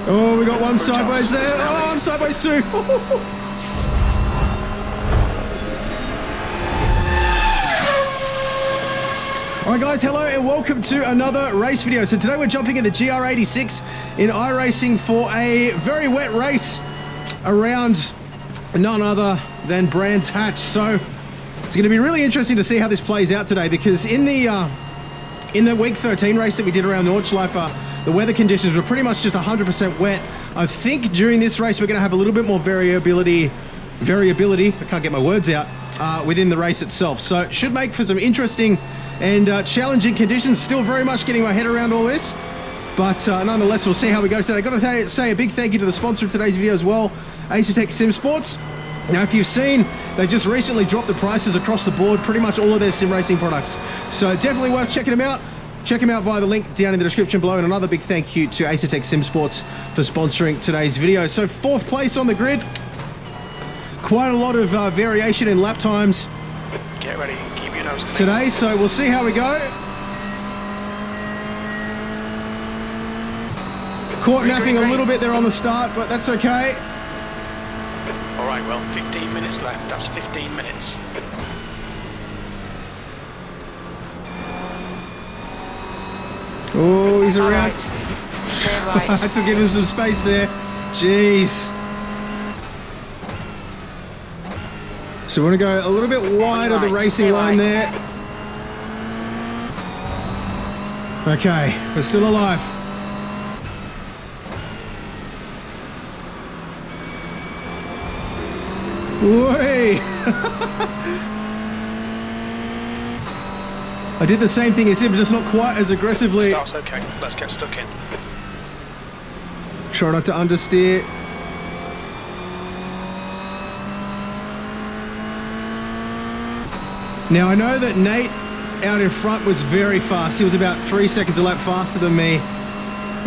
Oh, we got one sideways there. Oh, I'm sideways too. Alright guys, hello and welcome to another race video. So today we're jumping in the GR86 in iRacing for a very wet race around none other than Brands Hatch. So it's going to be really interesting to see how this plays out today, because in the week 13 race that we did around Nordschleife, the weather conditions were pretty much just 100% wet. I think during this race we're going to have a little bit more variability, I can't get my words out, within the race itself. So it should make for some interesting and challenging conditions. Still very much getting my head around all this, but nonetheless, we'll see how we go today. I've got to say a big thank you to the sponsor of today's video as well, IRACING Sim Sports. Now, if you've seen, they just recently dropped the prices across the board, pretty much all of their sim racing products. So definitely worth checking them out. Check them out via the link down in the description below. And another big thank you to IRACING Sim Sports for sponsoring today's video. So 4th place on the grid. Quite a lot of variation in lap times. Get ready, keep your nose clean today, so we'll see how we go. Caught napping a little bit there on the start, but that's okay. Alright, well, 15 minutes left. That's 15 minutes. Oh, he's around. Right. I had to give him some space there. Jeez. So we want to go a little bit wide of the racing line there. Okay, we're still alive. Whey! I did the same thing as him, just not quite as aggressively. Start's okay, let's get stuck in. Try not to understeer. Now, I know that Nate out in front was very fast. He was about 3 seconds a lap faster than me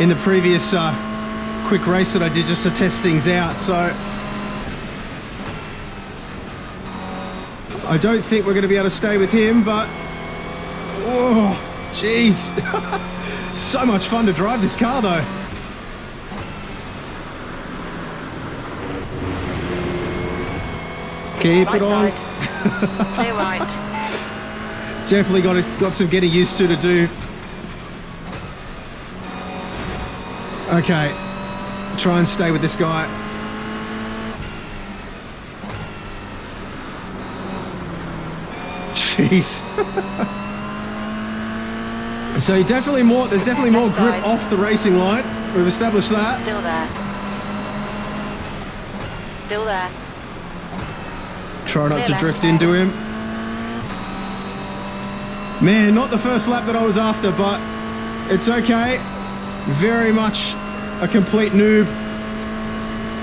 in the previous quick race that I did just to test things out. So I don't think we're going to be able to stay with him, but oh, jeez. So much fun to drive this car though. Keep it on. Clear right. Definitely got some getting used to do. Okay, try and stay with this guy. Jeez. So there's definitely more grip off the racing line. We've established that. Still there. Still there. Try not to drift into him. Man, not the first lap that I was after, but it's okay. Very much a complete noob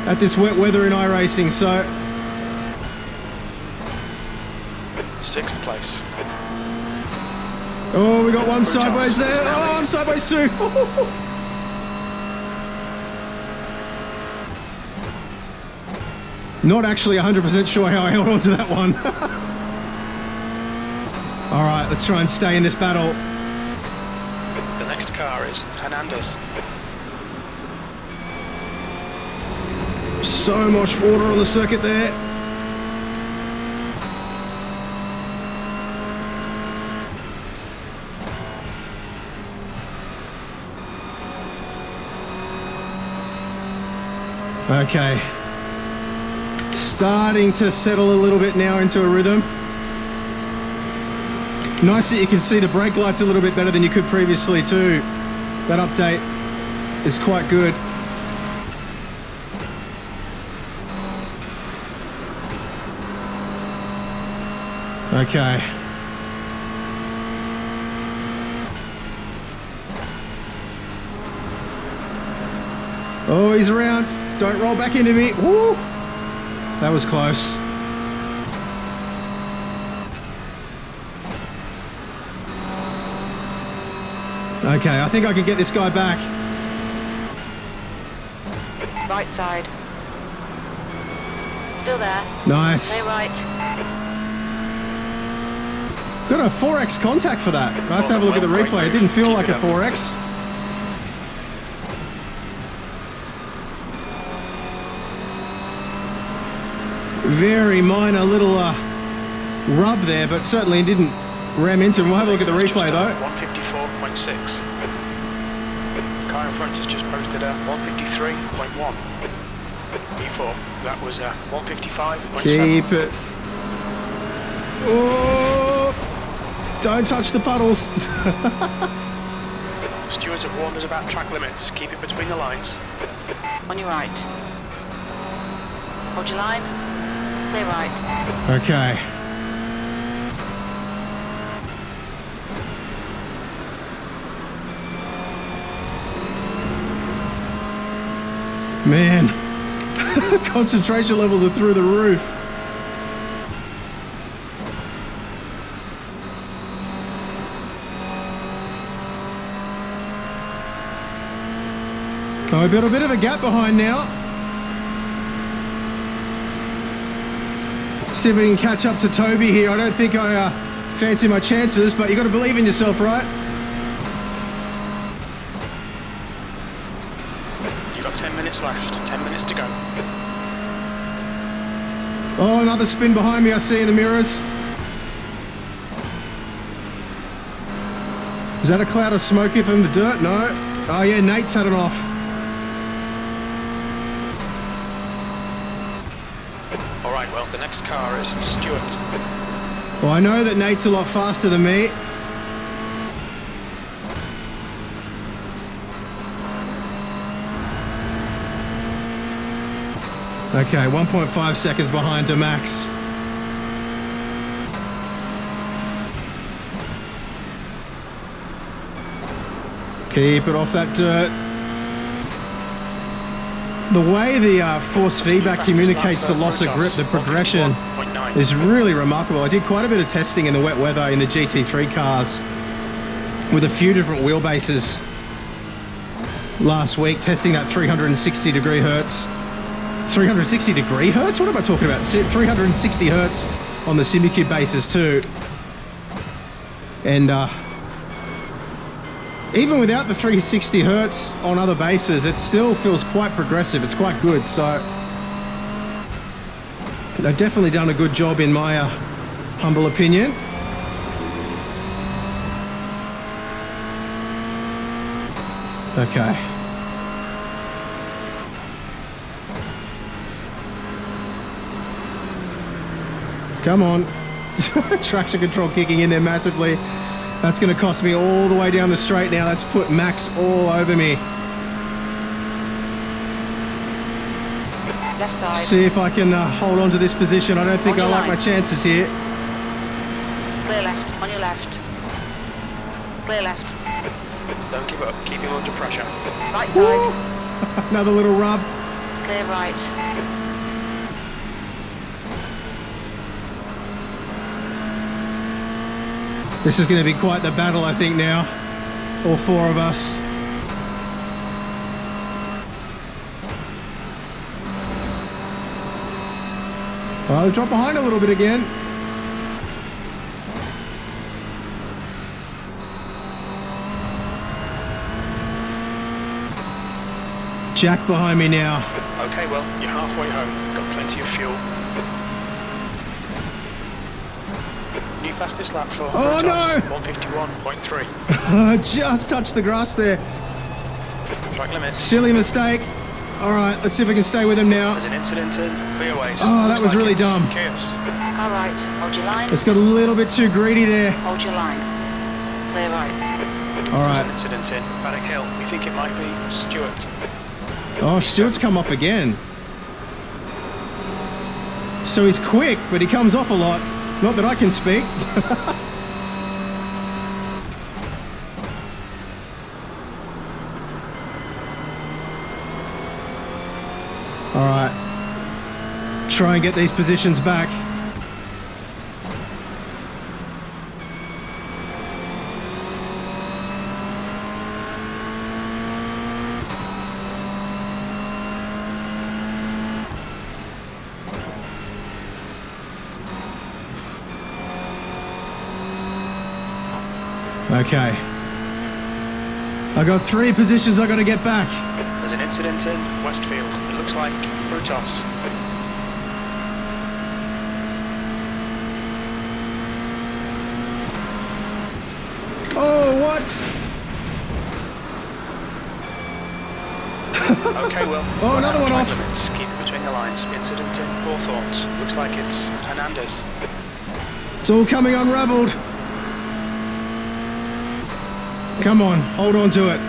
at this wet weather in iRacing, so. 6th place. Oh, we got one sideways there. Oh, I'm sideways too. Not actually 100% sure how I held on to that one. All right, let's try and stay in this battle. The next car is Hernandez. So much water on the circuit there. Okay. Starting to settle a little bit now into a rhythm. Nice that you can see the brake lights a little bit better than you could previously too. That update is quite good. Okay. Oh, he's around. Don't roll back into me. Woo! That was close. Okay, I think I can get this guy back. Right side. Still there. Nice. Stay right. Got a 4x contact for that. I have to have a look at the replay. It didn't feel like a 4x. very minor little rub there, but certainly didn't ram into him. We'll have a look at the replay though. 154.6. Car in front has just posted a 153.1. E4, that was a 155.7. Keep it. Oh, don't touch the puddles. Stewards have warned us about track limits. Keep it between the lines. On your right. Hold your line. Clear right. Okay. Man, concentration levels are through the roof. Oh, we've got a bit of a gap behind now. See if we can catch up to Toby here. I don't think I fancy my chances, but you got to believe in yourself, right? You've got 10 minutes left. 10 minutes to go. Oh, another spin behind me I see in the mirrors. Is that a cloud of smoke from the dirt? No. Oh yeah, Nate's had it off. Alright, well, the next car is Stewart. Well, I know that Nate's a lot faster than me. Okay, 1.5 seconds behind to Max. Keep it off that dirt. The way the force feedback communicates the loss of grip, the progression is really remarkable. I did quite a bit of testing in the wet weather in the GT3 cars with a few different wheelbases last week, testing that 360 degree hertz. 360 degree hertz? What am I talking about? 360 hertz on the Simucube bases too. And even without the 360 hertz on other bases, it still feels quite progressive. It's quite good. So they've definitely done a good job in my humble opinion. Okay. Come on. Traction control kicking in there massively. That's going to cost me all the way down the straight now. That's put Max all over me. Left side. See if I can hold on to this position. I don't think I like my chances here. Clear left. On your left. Clear left. Don't give up. Keep him under pressure. Right side. Another little rub. Clear right. This is going to be quite the battle, I think, now. All four of us. I'll drop behind a little bit again. Jack behind me now. Okay, well, you're halfway home. Got plenty of fuel. New fastest lap for Oh no! 151.3. I just touched the grass there. Track limits. Silly mistake. All right, let's see if we can stay with him now. There's an incident in clear ways. Oh, that was really dumb. Chaos. Car right. Hold your line. It's got a little bit too greedy there. Hold your line. Clear right. All There's right. an incident in Paddock Hill. We think it might be Stewart. Oh, Stewart's come off again. So he's quick, but he comes off a lot. Not that I can speak. All right. Try and get these positions back. Okay. I got 3 positions I got to get back. There's an incident in Westfield. It looks like Frutos. Oh, what? Okay, well. Oh, another one off. Limits. Keep it between the lines. Incident in Hawthorns. Looks like it's Hernandez. It's all coming unraveled. Come on, hold on to it.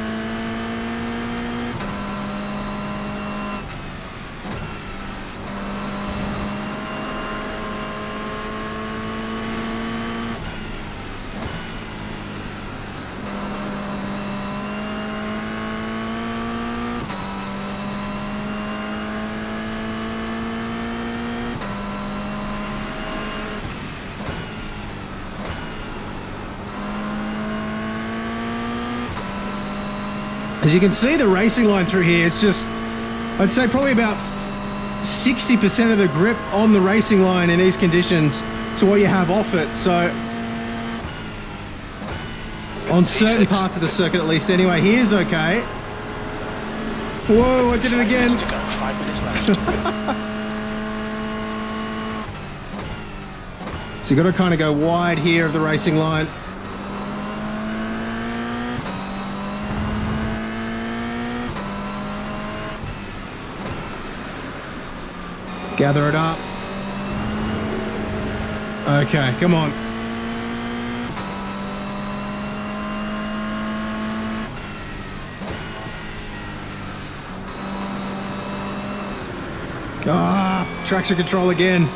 As you can see, the racing line through here is just, I'd say probably about 60% of the grip on the racing line in these conditions to what you have off it. So on certain parts of the circuit at least anyway, here's okay. Whoa, I did it again. 5 minutes left. So you've got to kind of go wide here of the racing line. Gather it up. Okay, come on. Ah, traction control again.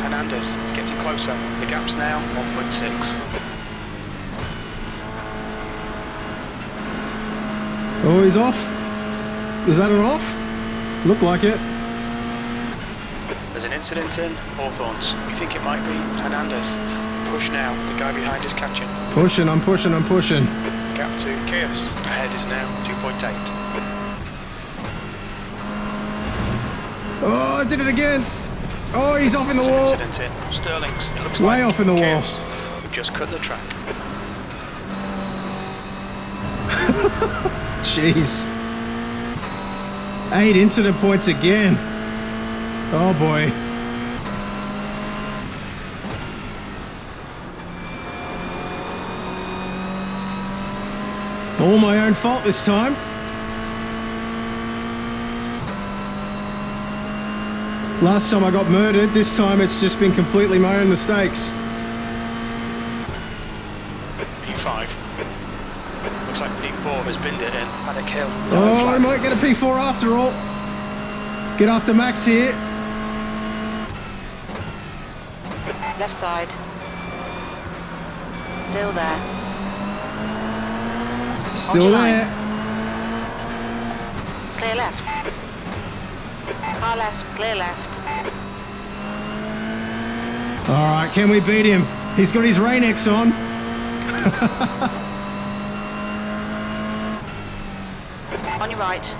Hernandez is getting closer. The gap's now 1.6. Oh, he's off. Was that an off? Looked like it. There's an incident in Hawthorns. We think it might be Hernandez. Push now. The guy behind is catching. Pushing, I'm pushing, I'm pushing. Gap to Chaos. Ahead is now 2.8. Oh, I did it again. Oh, he's off in the wall. Incident in Sterling's. It looks Way like off in the wall. Chaos. We've just cut the track. Jeez. 8 incident points again. Oh boy. All my own fault this time. Last time I got murdered, this time it's just been completely my own mistakes. P5. Looks like P4 has binned it in. Had a kill. Oh, I might get a P4 after all. Get after Max here. Left side. Still there. Still your there. Clear left. Car left, clear left. All right, can we beat him? He's got his Rain-X on. On your right.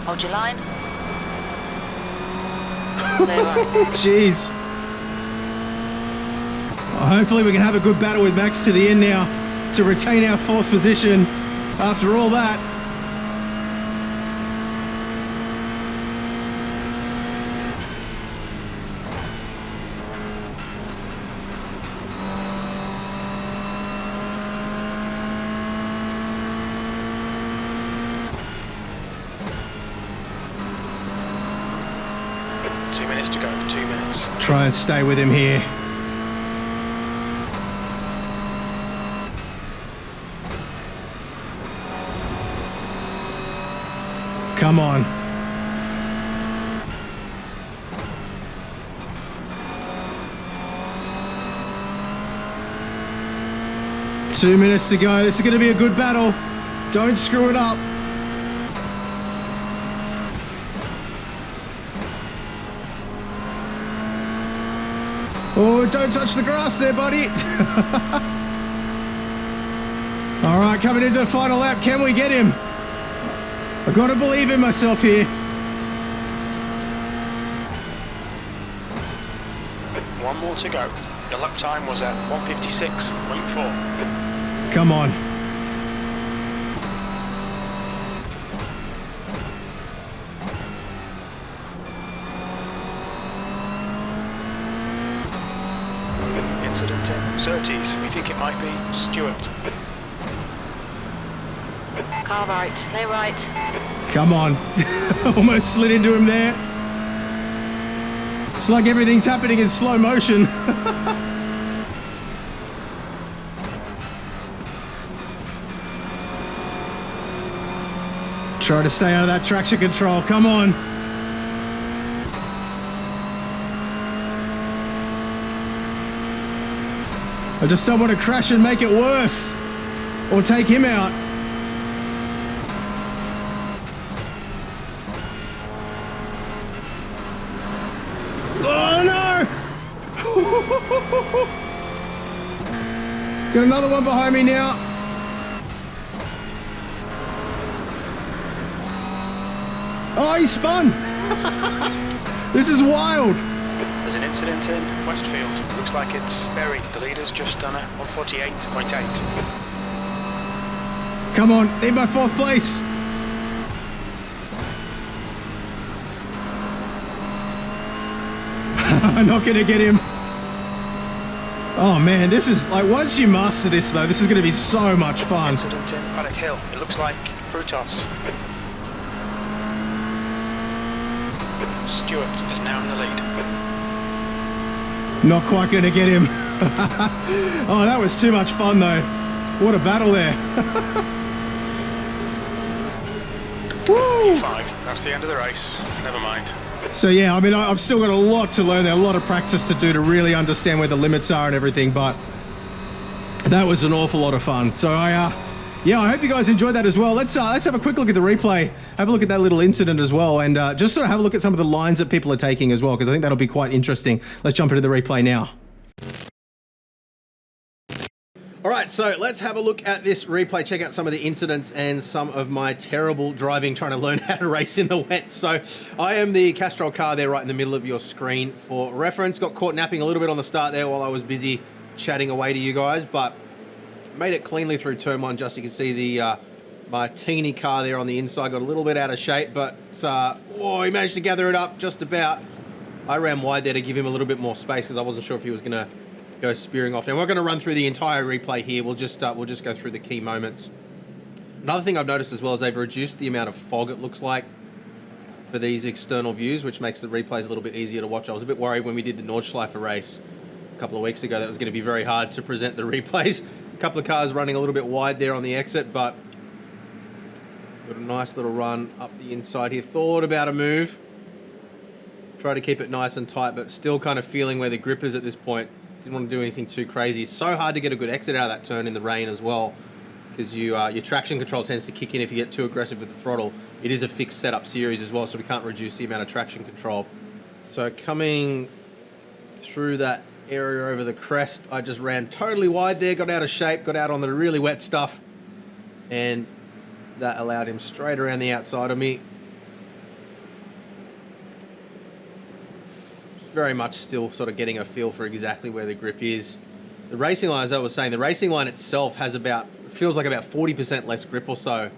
Hold your line. Clear right. Jeez. Hopefully we can have a good battle with Max to the end now to retain our 4th position after all that. To go, 2 minutes. Try and stay with him here. Come on. Two minutes to go. This is going to be a good battle. Don't screw it up. Oh, don't touch the grass there, buddy. All right, coming into the final lap. Can we get him? I've got to believe in myself here. One more to go. The lap time was at 1:56.4. Come on. incident in Surtees. We think it might be Stewart. Car right, clear right. Come on. Almost slid into him there. It's like everything's happening in slow motion. Try to stay out of that traction control. Come on. I just don't want to crash and make it worse. Or take him out. Oh no! Got another one behind me now. Oh, he spun! This is wild. There's an incident in Westfield. Looks like it's Berry. The leader's just done a 148.8. Come on, need my 4th place. I'm not gonna get him. Oh man, this is like, once you master this though, this is gonna be so much fun. Incident in Paddock Hill. It looks like Frutos. Stewart is now in the lead. Not quite gonna get him. Oh, that was too much fun though. What a battle there. Woo! 5. That's the end of the race. Never mind. So yeah, I mean, I've still got a lot to learn there, a lot of practice to do to really understand where the limits are and everything, but that was an awful lot of fun. So yeah, I hope you guys enjoyed that as well. Let's have a quick look at the replay, have a look at that little incident as well, and just sort of have a look at some of the lines that people are taking as well, because I think that'll be quite interesting. Let's jump into the replay now. All right, so let's have a look at this replay, check out some of the incidents and some of my terrible driving trying to learn how to race in the wet. So I am the Castrol car there right in the middle of your screen for reference. Got caught napping a little bit on the start there while I was busy chatting away to you guys, but made it cleanly through turn 1. Just you can see the Martini car there on the inside got a little bit out of shape, but he managed to gather it up just about. I ran wide there to give him a little bit more space because I wasn't sure if he was going to go spearing off. Now we're going to run through the entire replay here. We'll just go through the key moments. Another thing I've noticed as well is they've reduced the amount of fog, it looks like, for these external views, which makes the replays a little bit easier to watch. I was a bit worried when we did the Nordschleife race a couple of weeks ago that it was going to be very hard to present the replays. A couple of cars running a little bit wide there on the exit, but got a nice little run up the inside here. Thought about a move. Try to keep it nice and tight, but still kind of feeling where the grip is at this point. Didn't want to do anything too crazy. It's so hard to get a good exit out of that turn in the rain as well, because your traction control tends to kick in if you get too aggressive with the throttle. It is a fixed setup series as well, so we can't reduce the amount of traction control. So coming through that area over the crest, I just ran totally wide there, got out of shape, got out on the really wet stuff, and that allowed him straight around the outside of me. Very much still sort of getting a feel for exactly where the grip is. The racing line, as I was saying, the racing line itself has feels like about 40% less grip or so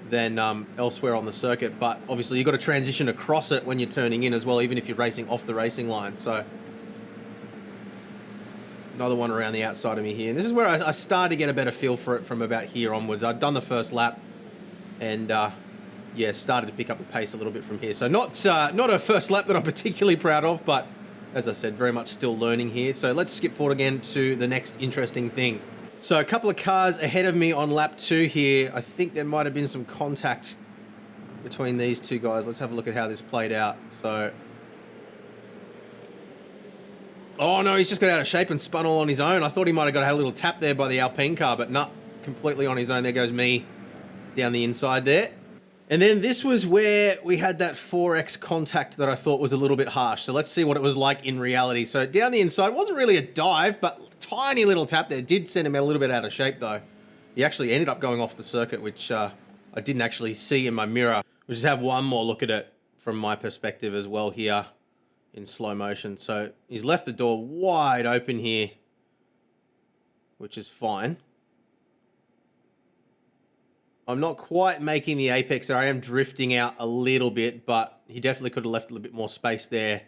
than elsewhere on the circuit, but obviously you've got to transition across it when you're turning in as well, even if you're racing off the racing line. So another one around the outside of me here. And this is where I started to get a better feel for it from about here onwards. I'd done the first lap and yeah, started to pick up the pace a little bit from here. So not a first lap that I'm particularly proud of, but as I said, very much still learning here. So let's skip forward again to the next interesting thing. So a couple of cars ahead of me on lap 2 here. I think there might have been some contact between these two guys. Let's have a look at how this played out. So, oh no, he's just got out of shape and spun all on his own. I thought he might have got a little tap there by the Alpine car, but not completely on his own. There goes me down the inside there. And then this was where we had that 4X contact that I thought was a little bit harsh. So let's see what it was like in reality. So down the inside, wasn't really a dive, but tiny little tap there. Did send him a little bit out of shape though. He actually ended up going off the circuit, which I didn't actually see in my mirror. We'll just have one more look at it from my perspective as well here in slow motion. So he's left the door wide open here, which is fine. I'm not quite making the apex there. I am drifting out a little bit, but he definitely could have left a little bit more space there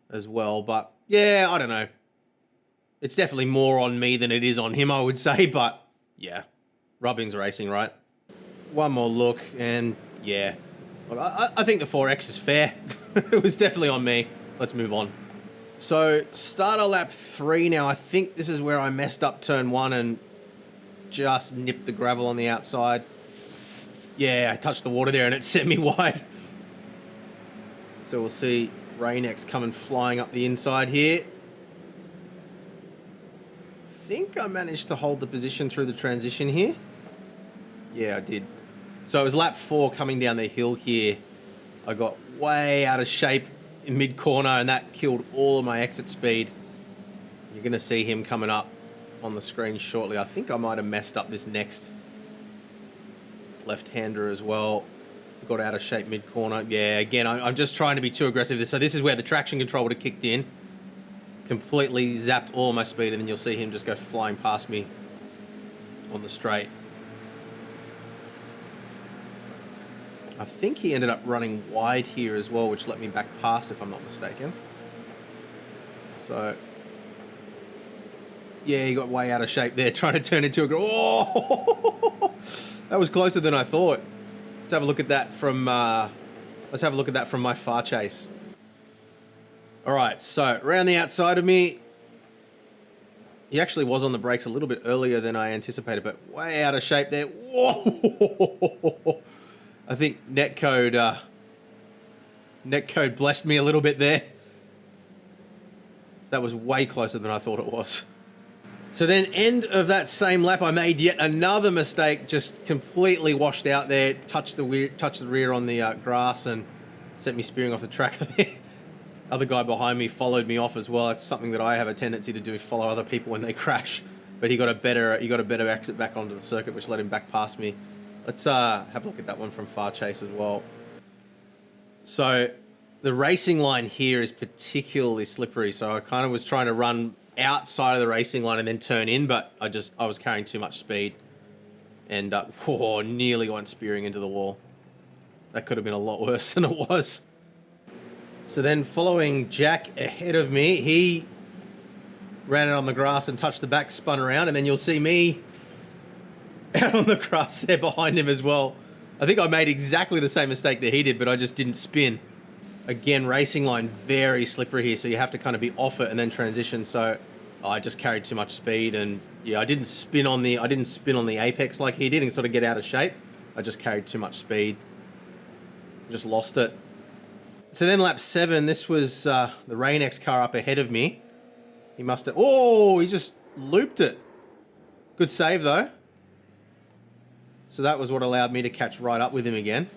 as well. But yeah, I don't know. It's definitely more on me than it is on him, I would say, but yeah, rubbing's racing, right? One more look, and yeah. Look, I think the 4X is fair. It was definitely on me. Let's move on. So, start of lap 3 now. I think this is where I messed up turn 1 and just nipped the gravel on the outside. Yeah, I touched the water there and it sent me wide. So we'll see Rain-X coming flying up the inside here. I think I managed to hold the position through the transition here. Yeah, I did. So it was lap 4 coming down the hill here. I got way out of shape in mid-corner and that killed all of my exit speed. You're going to see him coming up on the screen shortly. I think I might have messed up this next left-hander as well. Got out of shape mid-corner. Yeah, again, I'm just trying to be too aggressive. So this is where the traction control would have kicked in. Completely zapped all my speed, and then you'll see him just go flying past me on the straight. I think he ended up running wide here as well, which let me back past if I'm not mistaken. So, yeah, he got way out of shape there, trying to turn into a... Oh! That was closer than I thought. Let's have a look at that from... let's have a look at that from my far chase. All right, so around the outside of me, he actually was on the brakes a little bit earlier than I anticipated, but way out of shape there. Whoa! I think netcode blessed me a little bit there. That was way closer than I thought it was. So then, end of that same lap, I made yet another mistake, just completely washed out there, touched the rear on the grass and sent me spearing off the track. Other guy behind me followed me off as well. It's something that I have a tendency to do, follow other people when they crash. But he got a better exit back onto the circuit, which let him back past me. Let's have a look at that one from far chase as well. So the racing line here is particularly slippery. So I kind of was trying to run outside of the racing line and then turn in, but I was carrying too much speed and nearly went spearing into the wall. That could have been a lot worse than it was. So then following Jack ahead of me, he ran it on the grass and touched the back, spun around, and then you'll see me out on the grass there behind him as well. I think I made exactly the same mistake that he did, but I just didn't spin. Again, racing line very slippery here, so you have to kind of be off it and then transition. So I just carried too much speed, and yeah, I didn't spin on the apex like he did and sort of get out of shape. I just carried too much speed. Just lost it. So then lap 7, this was the Rain-X car up ahead of me. He must have... Oh, he just looped it. Good save, though. So that was what allowed me to catch right up with him again.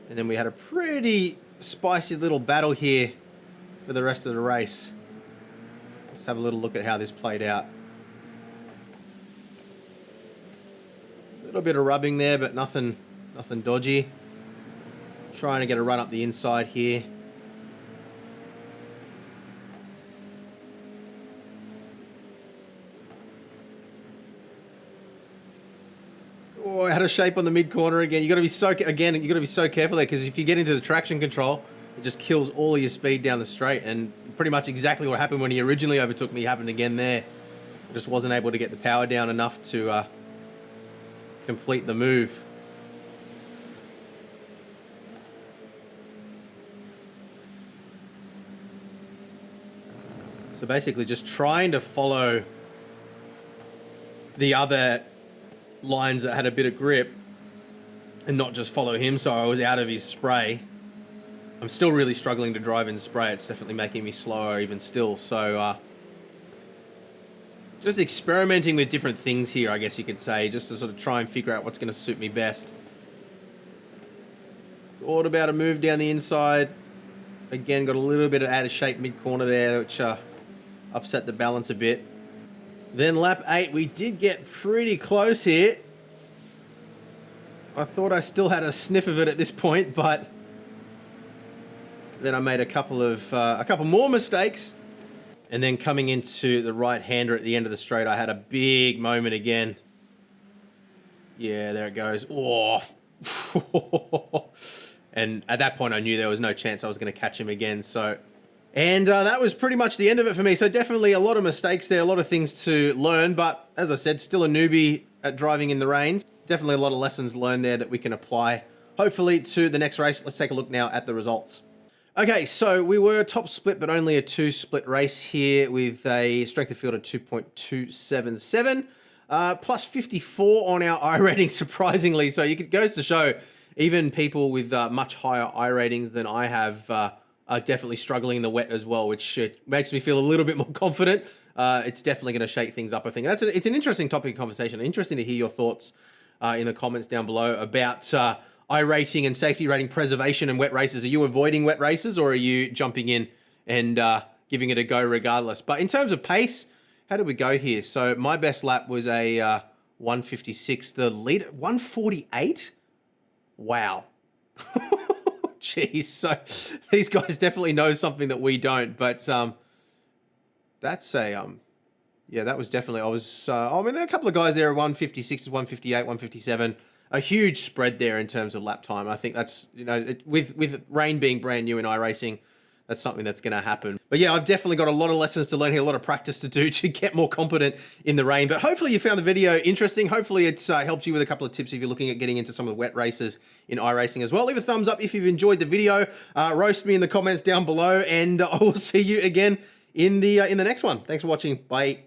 And then we had a pretty spicy little battle here for the rest of the race. Let's have a little look at how this played out. A little bit of rubbing there, but nothing dodgy. Trying to get a run up the inside here. Oh, out of shape on the mid corner again. You got to be so careful there, because if you get into the traction control, it just kills all of your speed down the straight. And pretty much exactly what happened when he originally overtook me happened again there. I just wasn't able to get the power down enough to complete the move. So basically just trying to follow the other lines that had a bit of grip and not just follow him, so I was out of his spray. I'm still really struggling to drive in spray. It's definitely making me slower even still. So just experimenting with different things here, I guess you could say, just to sort of try and figure out what's going to suit me best. Thought about a move down the inside. Again, got a little bit of out of shape mid-corner there, which upset the balance a bit. Then lap 8, we did get pretty close here. I thought I still had a sniff of it at this point, but then I made a couple more mistakes. And then coming into the right-hander at the end of the straight, I had a big moment again. Yeah, there it goes. Oh. And at that point, I knew there was no chance I was going to catch him again. So And that was pretty much the end of it for me. So definitely a lot of mistakes there, a lot of things to learn. But as I said, still a newbie at driving in the rains. Definitely a lot of lessons learned there that we can apply, hopefully, to the next race. Let's take a look now at the results. Okay, so we were top split, but only a 2-split race here with a strength of field of 2.277. Plus 54 on our I rating, surprisingly. So it goes to show even people with much higher I ratings than I have are definitely struggling in the wet as well, which makes me feel a little bit more confident. It's definitely going to shake things up, I think. It's an interesting topic of conversation. Interesting to hear your thoughts in the comments down below about I rating and safety rating preservation in wet races. Are you avoiding wet races, or are you jumping in and giving it a go regardless? But in terms of pace, how did we go here? So my best lap was a 156. The lead 148. Wow. Jeez. So these guys definitely know something that we don't. But that's a yeah, that was definitely. I mean, there are a couple of guys there, 156, 158, 157. A huge spread there in terms of lap time. I think that's, you know, with rain being brand new in iRacing, that's something that's going to happen. But yeah, I've definitely got a lot of lessons to learn here, a lot of practice to do to get more competent in the rain. But hopefully you found the video interesting. Hopefully it's helped you with a couple of tips if you're looking at getting into some of the wet races in iRacing as well. Leave a thumbs up if you've enjoyed the video. Roast me in the comments down below, and I will see you again in the next one. Thanks for watching. Bye.